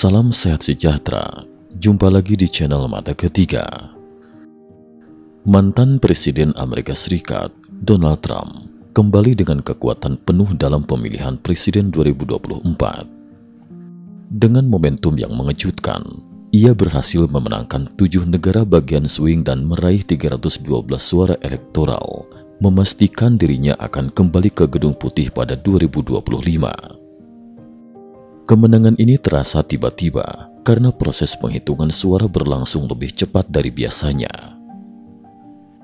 Salam sehat sejahtera, jumpa lagi di channel Mata Ketiga. Mantan Presiden Amerika Serikat, Donald Trump, kembali dengan kekuatan penuh dalam pemilihan Presiden 2024. Dengan momentum yang mengejutkan, ia berhasil memenangkan 7 negara bagian swing dan meraih 312 suara elektoral, memastikan dirinya akan kembali ke Gedung Putih pada 2025. Kemenangan ini terasa tiba-tiba karena proses penghitungan suara berlangsung lebih cepat dari biasanya.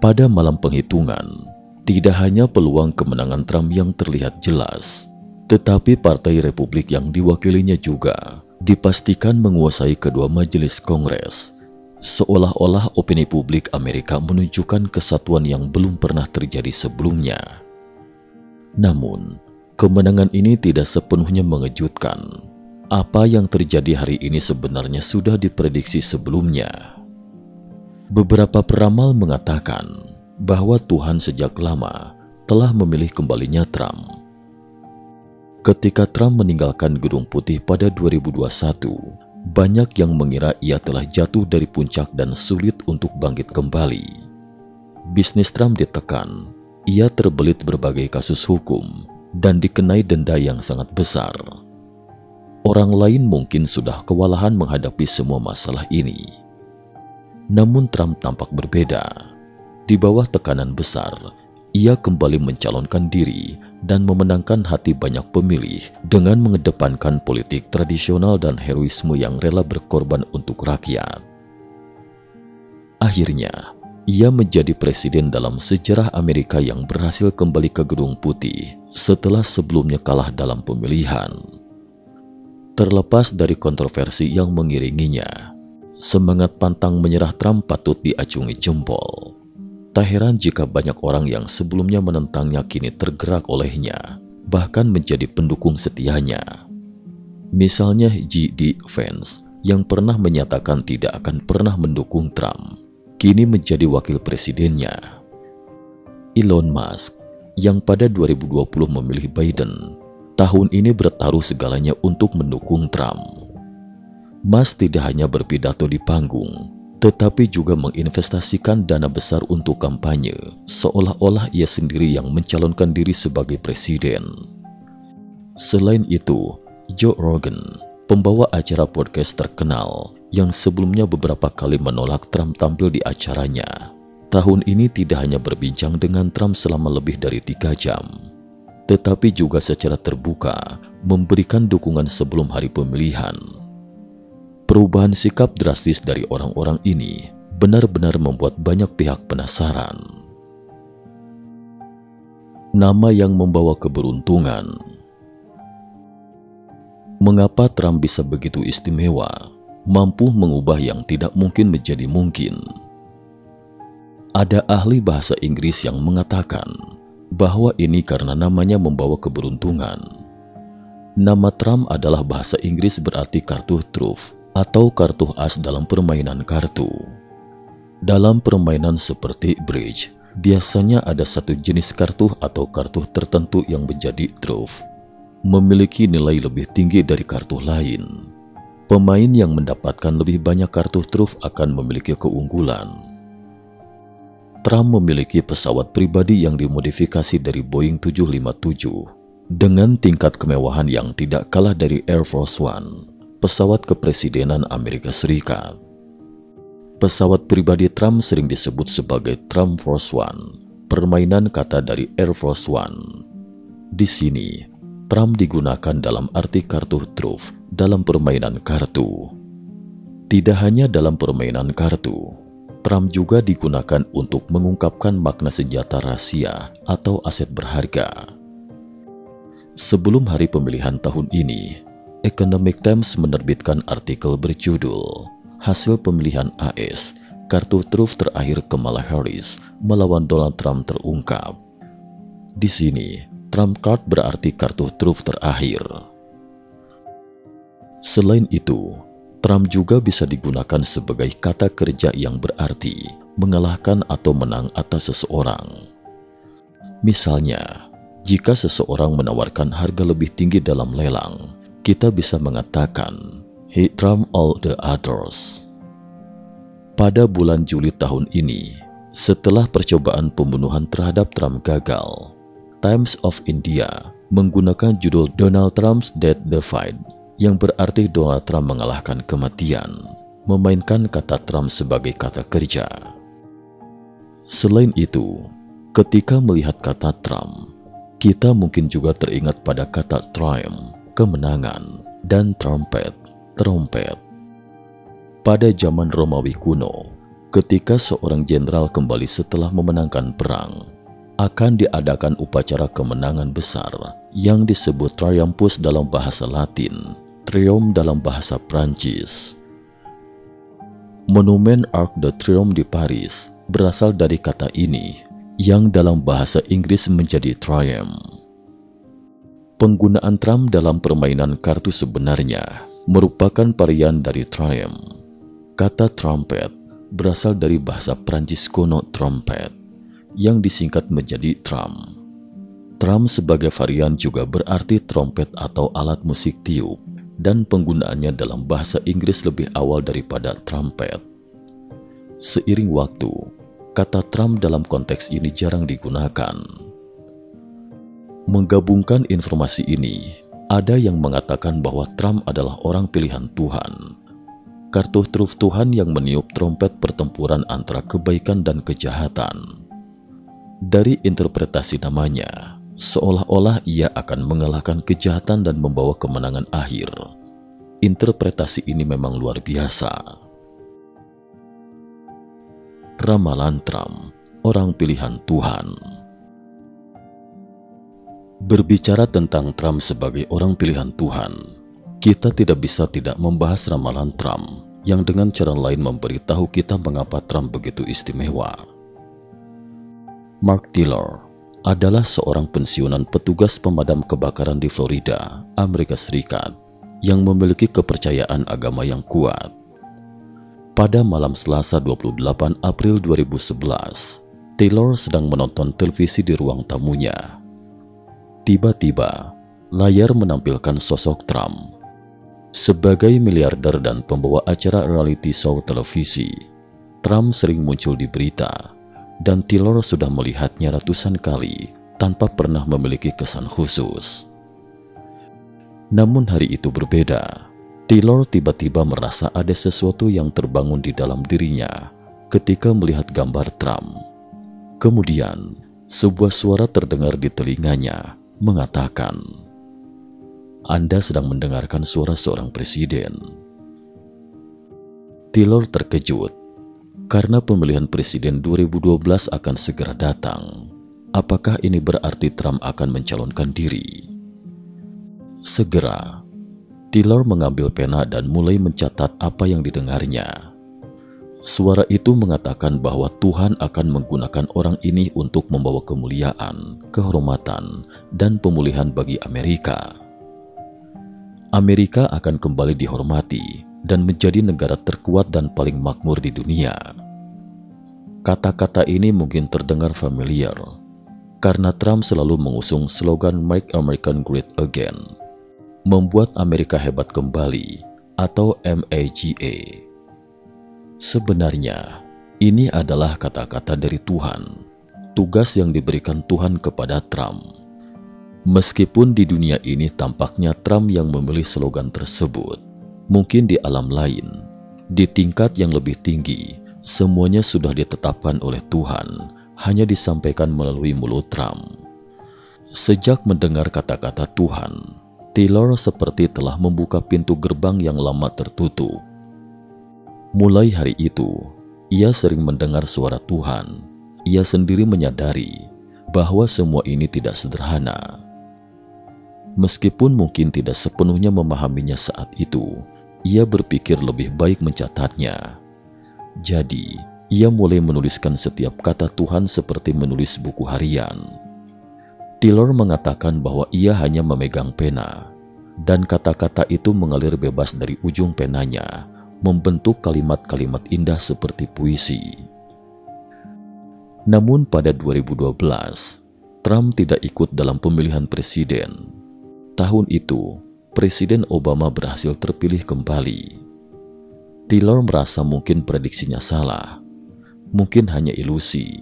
Pada malam penghitungan, tidak hanya peluang kemenangan Trump yang terlihat jelas, tetapi Partai Republik yang diwakilinya juga dipastikan menguasai kedua majelis Kongres, seolah-olah opini publik Amerika menunjukkan kesatuan yang belum pernah terjadi sebelumnya. Namun, kemenangan ini tidak sepenuhnya mengejutkan. Apa yang terjadi hari ini sebenarnya sudah diprediksi sebelumnya. Beberapa peramal mengatakan bahwa Tuhan sejak lama telah memilih kembalinya Trump. Ketika Trump meninggalkan Gedung Putih pada 2021, banyak yang mengira ia telah jatuh dari puncak dan sulit untuk bangkit kembali. Bisnis Trump ditekan, ia terbelit berbagai kasus hukum dan dikenai denda yang sangat besar. Orang lain mungkin sudah kewalahan menghadapi semua masalah ini. Namun Trump tampak berbeda. Di bawah tekanan besar, ia kembali mencalonkan diri dan memenangkan hati banyak pemilih dengan mengedepankan politik tradisional dan heroisme yang rela berkorban untuk rakyat. Akhirnya, ia menjadi presiden dalam sejarah Amerika yang berhasil kembali ke Gedung Putih setelah sebelumnya kalah dalam pemilihan. Terlepas dari kontroversi yang mengiringinya, semangat pantang menyerah Trump patut diacungi jempol. Tak heran jika banyak orang yang sebelumnya menentangnya kini tergerak olehnya, bahkan menjadi pendukung setianya. Misalnya J.D. Vance yang pernah menyatakan tidak akan pernah mendukung Trump, kini menjadi wakil presidennya. Elon Musk yang pada 2020 memilih Biden, tahun ini bertaruh segalanya untuk mendukung Trump. Musk tidak hanya berpidato di panggung, tetapi juga menginvestasikan dana besar untuk kampanye, seolah-olah ia sendiri yang mencalonkan diri sebagai presiden. Selain itu, Joe Rogan, pembawa acara podcast terkenal, yang sebelumnya beberapa kali menolak Trump tampil di acaranya, tahun ini tidak hanya berbincang dengan Trump selama lebih dari 3 jam, tetapi juga secara terbuka memberikan dukungan sebelum hari pemilihan. Perubahan sikap drastis dari orang-orang ini benar-benar membuat banyak pihak penasaran. Nama yang membawa keberuntungan. Mengapa Trump bisa begitu istimewa, mampu mengubah yang tidak mungkin menjadi mungkin? Ada ahli bahasa Inggris yang mengatakan bahwa ini karena namanya membawa keberuntungan. Nama Trump adalah bahasa Inggris berarti kartu truf atau kartu as dalam permainan kartu. Dalam permainan seperti bridge, biasanya ada satu jenis kartu atau kartu tertentu yang menjadi truf, memiliki nilai lebih tinggi dari kartu lain. Pemain yang mendapatkan lebih banyak kartu truf akan memiliki keunggulan. Trump memiliki pesawat pribadi yang dimodifikasi dari Boeing 757 dengan tingkat kemewahan yang tidak kalah dari Air Force One, pesawat kepresidenan Amerika Serikat. Pesawat pribadi Trump sering disebut sebagai Trump Force One, permainan kata dari Air Force One. Di sini, Trump digunakan dalam arti kartu truf dalam permainan kartu. Tidak hanya dalam permainan kartu, Trump juga digunakan untuk mengungkapkan makna senjata rahasia atau aset berharga. Sebelum hari pemilihan tahun ini, Economic Times menerbitkan artikel berjudul "Hasil Pemilihan AS, Kartu Truf Terakhir Kamala Harris Melawan Donald Trump Terungkap." Di sini, Trump card berarti kartu truf terakhir. Selain itu, Trump juga bisa digunakan sebagai kata kerja yang berarti mengalahkan atau menang atas seseorang. Misalnya, jika seseorang menawarkan harga lebih tinggi dalam lelang, kita bisa mengatakan, He trumped all the others. Pada bulan Juli tahun ini, setelah percobaan pembunuhan terhadap Trump gagal, Times of India menggunakan judul Donald Trump's Death Defied, yang berarti Donald Trump mengalahkan kematian, memainkan kata Trump sebagai kata kerja. Selain itu, ketika melihat kata Trump, kita mungkin juga teringat pada kata triumph, kemenangan, dan trumpet, trompet. Pada zaman Romawi kuno, ketika seorang jenderal kembali setelah memenangkan perang, akan diadakan upacara kemenangan besar yang disebut triumphus dalam bahasa Latin, triomphe dalam bahasa Prancis. Monumen Arc de Triomphe di Paris berasal dari kata ini, yang dalam bahasa Inggris menjadi triumph. Penggunaan Trump dalam permainan kartu sebenarnya merupakan varian dari triumph. Kata trumpet berasal dari bahasa Prancis kuno trompet, yang disingkat menjadi Trump. Trump sebagai varian juga berarti trompet atau alat musik tiup, dan penggunaannya dalam bahasa Inggris lebih awal daripada trumpet. Seiring waktu, kata Trump dalam konteks ini jarang digunakan. Menggabungkan informasi ini, ada yang mengatakan bahwa Trump adalah orang pilihan Tuhan, kartu truf Tuhan yang meniup trompet pertempuran antara kebaikan dan kejahatan. Dari interpretasi namanya, seolah-olah ia akan mengalahkan kejahatan dan membawa kemenangan akhir. Interpretasi ini memang luar biasa. Ramalan Trump, orang pilihan Tuhan. Berbicara tentang Trump sebagai orang pilihan Tuhan, kita tidak bisa tidak membahas ramalan Trump yang dengan cara lain memberitahu kita mengapa Trump begitu istimewa. Mark Taylor adalah seorang pensiunan petugas pemadam kebakaran di Florida, Amerika Serikat, yang memiliki kepercayaan agama yang kuat. Pada malam Selasa 28 April 2011, Taylor sedang menonton televisi di ruang tamunya. Tiba-tiba, layar menampilkan sosok Trump. Sebagai miliarder dan pembawa acara reality show televisi, Trump sering muncul di berita, dan Taylor sudah melihatnya ratusan kali tanpa pernah memiliki kesan khusus. Namun hari itu berbeda. Taylor tiba-tiba merasa ada sesuatu yang terbangun di dalam dirinya ketika melihat gambar Trump. Kemudian, sebuah suara terdengar di telinganya mengatakan, "Anda sedang mendengarkan suara seorang presiden." Taylor terkejut karena pemilihan presiden 2012 akan segera datang. Apakah ini berarti Trump akan mencalonkan diri? Segera, Taylor mengambil pena dan mulai mencatat apa yang didengarnya. Suara itu mengatakan bahwa Tuhan akan menggunakan orang ini untuk membawa kemuliaan, kehormatan, dan pemulihan bagi Amerika. Amerika akan kembali dihormati dan menjadi negara terkuat dan paling makmur di dunia. Kata-kata ini mungkin terdengar familiar, karena Trump selalu mengusung slogan Make America Great Again, membuat Amerika hebat kembali, atau MAGA. Sebenarnya, ini adalah kata-kata dari Tuhan, tugas yang diberikan Tuhan kepada Trump. Meskipun di dunia ini tampaknya Trump yang memilih slogan tersebut, mungkin di alam lain, di tingkat yang lebih tinggi, semuanya sudah ditetapkan oleh Tuhan, hanya disampaikan melalui mulut Trump. Sejak mendengar kata-kata Tuhan, Taylor seperti telah membuka pintu gerbang yang lama tertutup. Mulai hari itu, ia sering mendengar suara Tuhan. Ia sendiri menyadari bahwa semua ini tidak sederhana. Meskipun mungkin tidak sepenuhnya memahaminya saat itu, ia berpikir lebih baik mencatatnya. Jadi, ia mulai menuliskan setiap kata Tuhan seperti menulis buku harian. Taylor mengatakan bahwa ia hanya memegang pena, dan kata-kata itu mengalir bebas dari ujung penanya, membentuk kalimat-kalimat indah seperti puisi. Namun pada 2012, Trump tidak ikut dalam pemilihan presiden. Tahun itu, Presiden Obama berhasil terpilih kembali. Taylor merasa mungkin prediksinya salah, mungkin hanya ilusi.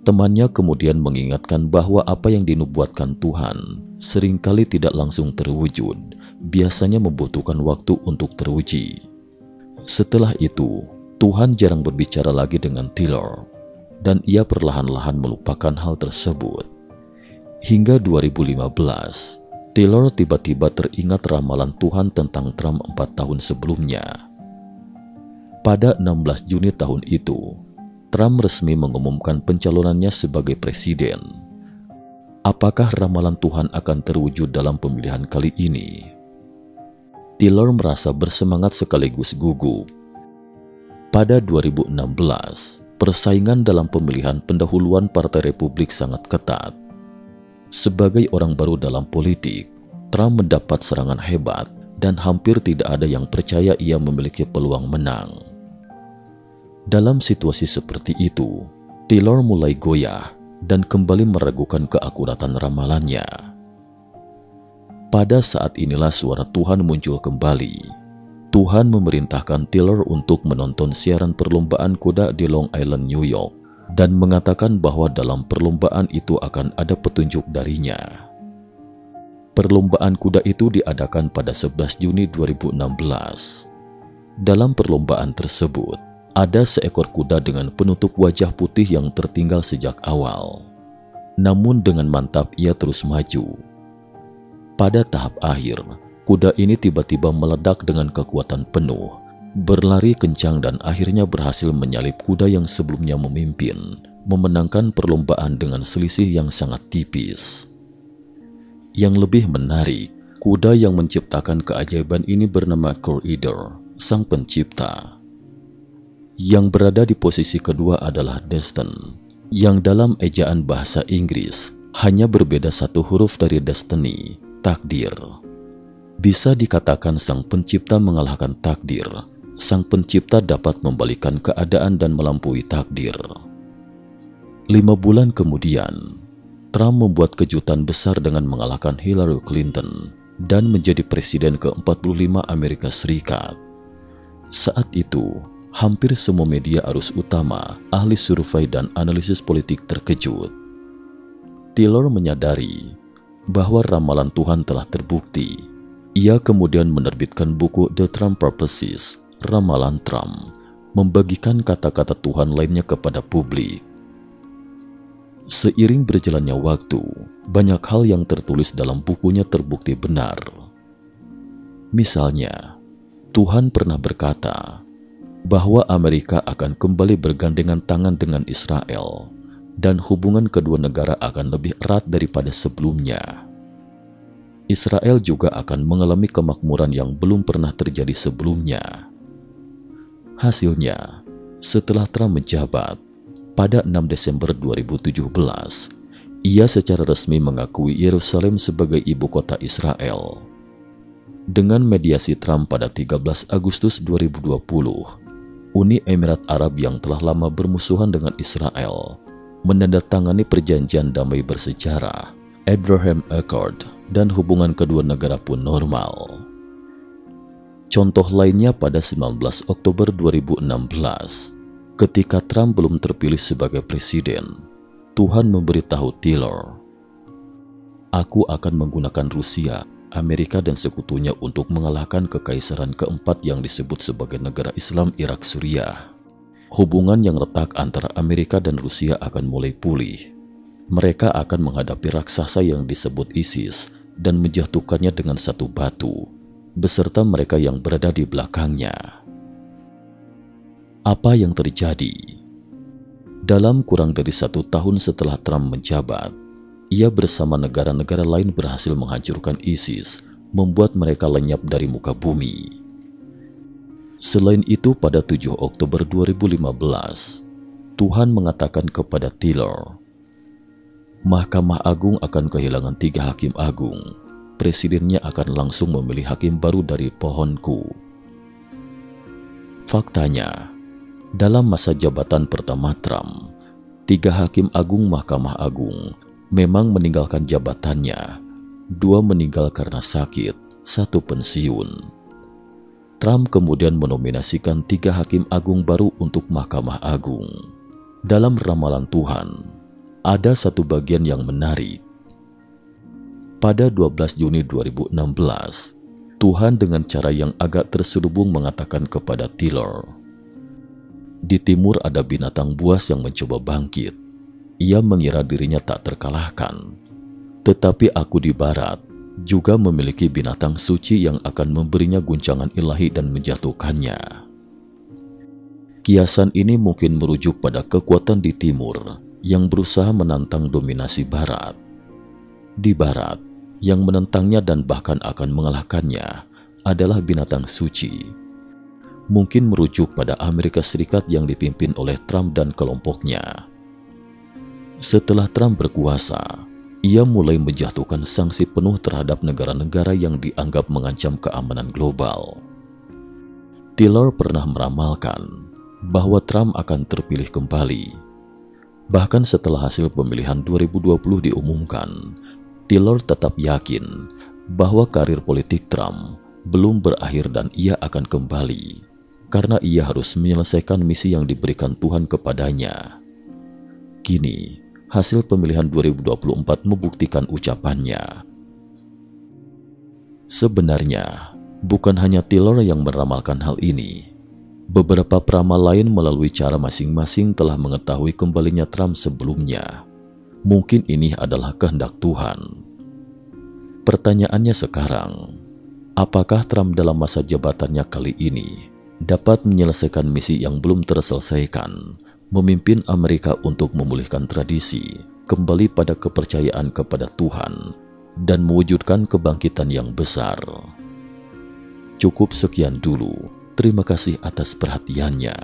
Temannya kemudian mengingatkan bahwa apa yang dinubuatkan Tuhan seringkali tidak langsung terwujud, biasanya membutuhkan waktu untuk teruji. Setelah itu, Tuhan jarang berbicara lagi dengan Taylor, dan ia perlahan-lahan melupakan hal tersebut. Hingga 2015, Taylor tiba-tiba teringat ramalan Tuhan tentang Trump 4 tahun sebelumnya. Pada 16 Juni tahun itu, Trump resmi mengumumkan pencalonannya sebagai presiden. Apakah ramalan Tuhan akan terwujud dalam pemilihan kali ini? Taylor merasa bersemangat sekaligus gugup. Pada 2016, persaingan dalam pemilihan pendahuluan Partai Republik sangat ketat. Sebagai orang baru dalam politik, Trump mendapat serangan hebat dan hampir tidak ada yang percaya ia memiliki peluang menang. Dalam situasi seperti itu, Taylor mulai goyah dan kembali meragukan keakuratan ramalannya. Pada saat inilah suara Tuhan muncul kembali. Tuhan memerintahkan Taylor untuk menonton siaran perlombaan kuda di Long Island, New York, dan mengatakan bahwa dalam perlombaan itu akan ada petunjuk darinya. Perlombaan kuda itu diadakan pada 11 Juni 2016. Dalam perlombaan tersebut, ada seekor kuda dengan penutup wajah putih yang tertinggal sejak awal. Namun dengan mantap ia terus maju. Pada tahap akhir, kuda ini tiba-tiba meledak dengan kekuatan penuh, berlari kencang dan akhirnya berhasil menyalip kuda yang sebelumnya memimpin, memenangkan perlombaan dengan selisih yang sangat tipis. Yang lebih menarik, kuda yang menciptakan keajaiban ini bernama Crusader, sang pencipta. Yang berada di posisi kedua adalah Destin, yang dalam ejaan bahasa Inggris hanya berbeda satu huruf dari destiny, takdir. Bisa dikatakan sang pencipta mengalahkan takdir. Sang pencipta dapat membalikan keadaan dan melampaui takdir. 5 bulan kemudian, Trump membuat kejutan besar dengan mengalahkan Hillary Clinton dan menjadi presiden ke-45 Amerika Serikat. Saat itu, hampir semua media arus utama, ahli survei dan analisis politik terkejut. Taylor menyadari bahwa ramalan Tuhan telah terbukti. Ia kemudian menerbitkan buku The Trump Prophecies, Ramalan Trump, membagikan kata-kata Tuhan lainnya kepada publik. Seiring berjalannya waktu, banyak hal yang tertulis dalam bukunya terbukti benar. Misalnya, Tuhan pernah berkata bahwa Amerika akan kembali bergandengan tangan dengan Israel dan hubungan kedua negara akan lebih erat daripada sebelumnya. Israel juga akan mengalami kemakmuran yang belum pernah terjadi sebelumnya. Hasilnya, setelah Trump menjabat, pada 6 Desember 2017, ia secara resmi mengakui Yerusalem sebagai ibu kota Israel. Dengan mediasi Trump pada 13 Agustus 2020, Uni Emirat Arab yang telah lama bermusuhan dengan Israel menandatangani perjanjian damai bersejarah, Abraham Accord, dan hubungan kedua negara pun normal. Contoh lainnya pada 19 Oktober 2016, ketika Trump belum terpilih sebagai presiden, Tuhan memberitahu Taylor, "Aku akan menggunakan Rusia, Amerika dan sekutunya untuk mengalahkan kekaisaran keempat yang disebut sebagai negara Islam Irak Suriah. Hubungan yang retak antara Amerika dan Rusia akan mulai pulih. Mereka akan menghadapi raksasa yang disebut ISIS dan menjatuhkannya dengan satu batu, beserta mereka yang berada di belakangnya." Apa yang terjadi? Dalam kurang dari 1 tahun setelah Trump menjabat, ia bersama negara-negara lain berhasil menghancurkan ISIS, membuat mereka lenyap dari muka bumi. Selain itu, pada 7 Oktober 2015, Tuhan mengatakan kepada Taylor, Mahkamah Agung akan kehilangan 3 hakim agung. Presidennya akan langsung memilih hakim baru dari pohonku. Faktanya, dalam masa jabatan pertama Trump, 3 hakim agung Mahkamah Agung memang meninggalkan jabatannya 2 meninggal karena sakit, 1 pensiun. Trump kemudian menominasikan 3 hakim agung baru untuk Mahkamah Agung. Dalam ramalan Tuhan, ada satu bagian yang menarik. Pada 12 Juni 2016, Tuhan dengan cara yang agak terselubung mengatakan kepada Tiller, "Di timur ada binatang buas yang mencoba bangkit. Ia mengira dirinya tak terkalahkan. Tetapi aku di barat juga memiliki binatang suci yang akan memberinya guncangan ilahi dan menjatuhkannya." Kiasan ini mungkin merujuk pada kekuatan di timur yang berusaha menantang dominasi barat. Di barat, yang menentangnya dan bahkan akan mengalahkannya adalah binatang suci. Mungkin merujuk pada Amerika Serikat yang dipimpin oleh Trump dan kelompoknya. Setelah Trump berkuasa, ia mulai menjatuhkan sanksi penuh terhadap negara-negara yang dianggap mengancam keamanan global. Tiller pernah meramalkan bahwa Trump akan terpilih kembali. Bahkan setelah hasil pemilihan 2020 diumumkan, Tiller tetap yakin bahwa karir politik Trump belum berakhir dan ia akan kembali, karena ia harus menyelesaikan misi yang diberikan Tuhan kepadanya. Kini, hasil pemilihan 2024 membuktikan ucapannya. Sebenarnya, bukan hanya Tiller yang meramalkan hal ini. Beberapa peramal lain melalui cara masing-masing telah mengetahui kembalinya Trump sebelumnya. Mungkin ini adalah kehendak Tuhan. Pertanyaannya sekarang, apakah Trump dalam masa jabatannya kali ini dapat menyelesaikan misi yang belum terselesaikan, memimpin Amerika untuk memulihkan tradisi, kembali pada kepercayaan kepada Tuhan, dan mewujudkan kebangkitan yang besar? Cukup sekian dulu. Terima kasih atas perhatiannya.